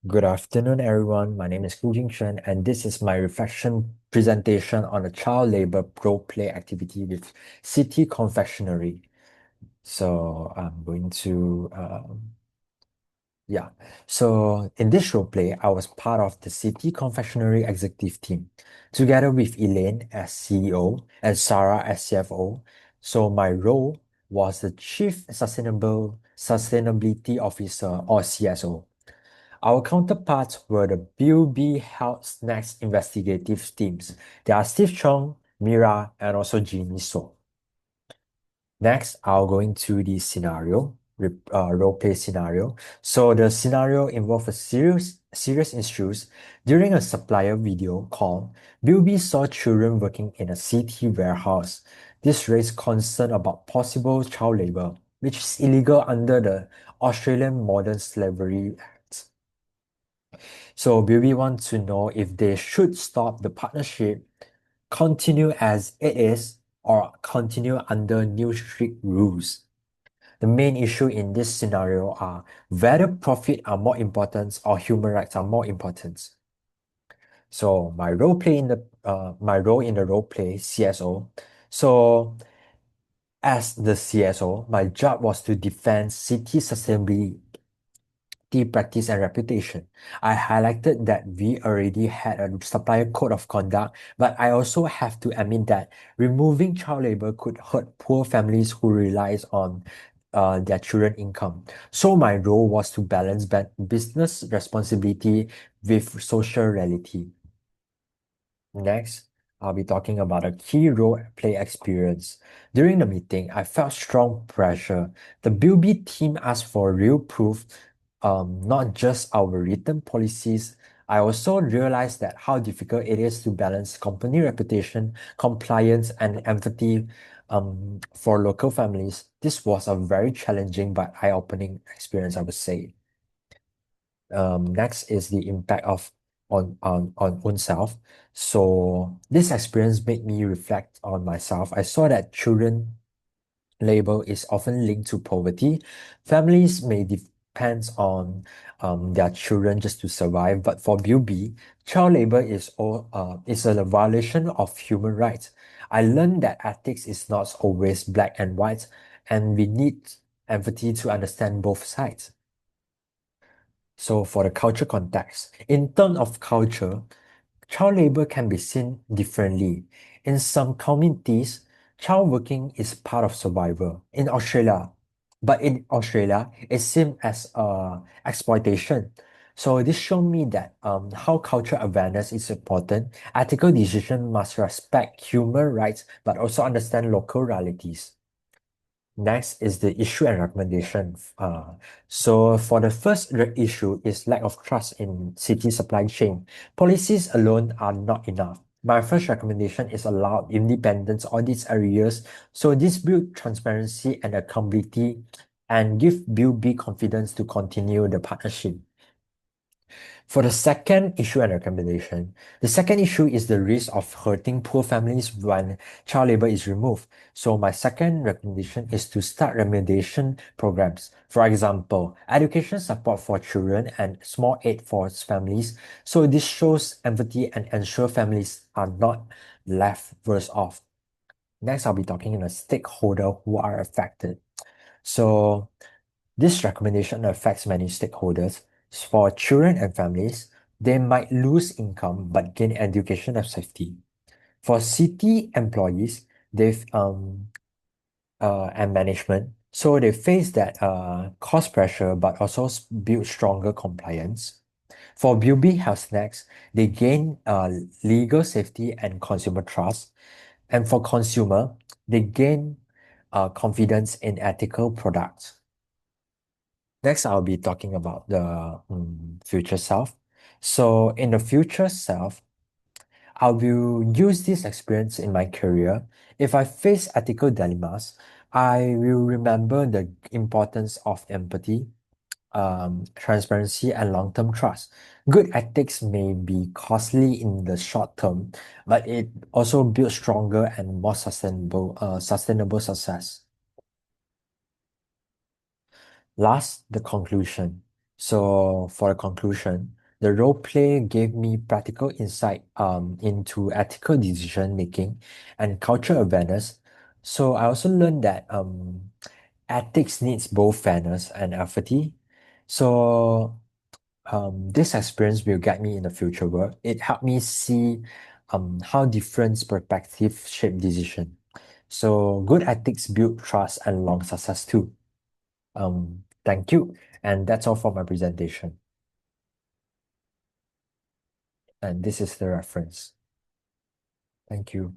Good afternoon, everyone. My name is Gu Shen, and this is my reflection presentation on a child labor role play activity with City Confectionery. So I'm going to, yeah. So in this role play, I was part of the City Confectionery executive team, together with Elaine as CEO and Sarah as CFO. So my role was the Chief Sustainability Officer or CSO. Our counterparts were the BUB Health Snacks investigative teams. They are Steve Chong, Mira, and also Jimmy So. Next, I'll go into the role play scenario. So the scenario involved a serious issues. During a supplier video call, BUB saw children working in a CT warehouse. This raised concern about possible child labor, which is illegal under the Australian Modern Slavery Act. So BB wants to know if they should stop the partnership, continue as it is, or continue under new strict rules. The main issue in this scenario are whether profit are more important or human rights are more important. So my role in the role play CSO. So as the CSO, my job was to defend city sustainability practice and reputation. I highlighted that we already had a supplier code of conduct, but I also have to admit that removing child labor could hurt poor families who relies on their children income. So my role was to balance business responsibility with social reality. Next, I'll be talking about a key role play experience. During the meeting, I felt strong pressure. The BUB team asked for real proof, not just our written policies. I also realized that how difficult it is to balance company reputation, compliance, and empathy for local families. This was a very challenging but eye-opening experience, I would say. Next is the impact of on oneself. So this experience made me reflect on myself. I saw that children labor is often linked to poverty. Families may depend on their children just to survive, but for BUB, child labor is a violation of human rights. I learned that ethics is not always black and white, and we need empathy to understand both sides. So for the culture context, in terms of culture, child labor can be seen differently. In some communities, child working is part of survival. In Australia, it's seen as exploitation. So this showed me that how cultural awareness is important. Ethical decision must respect human rights, but also understand local realities. Next is the issue and recommendation. So for the first issue is lack of trust in city supply chain. Policies alone are not enough. My first recommendation is allow independent audits areas. So this build transparency and accountability and give BUB confidence to continue the partnership. For the second issue and recommendation, the second issue is the risk of hurting poor families when child labor is removed. So my second recommendation is to start remediation programs. For example, education support for children and small aid for families. So this shows empathy and ensure families are not left worse off. Next, I'll be talking on a stakeholder who are affected. So this recommendation affects many stakeholders. For children and families, they might lose income but gain education and safety. For city employees, they've and management, so they face that cost pressure but also build stronger compliance. For BUB Health Snacks, they gain legal safety and consumer trust. And for consumer, they gain confidence in ethical products. Next, I'll be talking about the future self. So in the future self, I will use this experience in my career. If I face ethical dilemmas, I will remember the importance of empathy, transparency, and long-term trust. Good ethics may be costly in the short term, but it also builds stronger and more sustainable success. Last, the conclusion. So for the conclusion, the role play gave me practical insight into ethical decision making and cultural awareness. So I also learned that ethics needs both fairness and empathy. So this experience will guide me in the future work. It helped me see how different perspectives shape decision. So good ethics build trust and long success too. Thank you. And that's all for my presentation. And this is the reference. Thank you.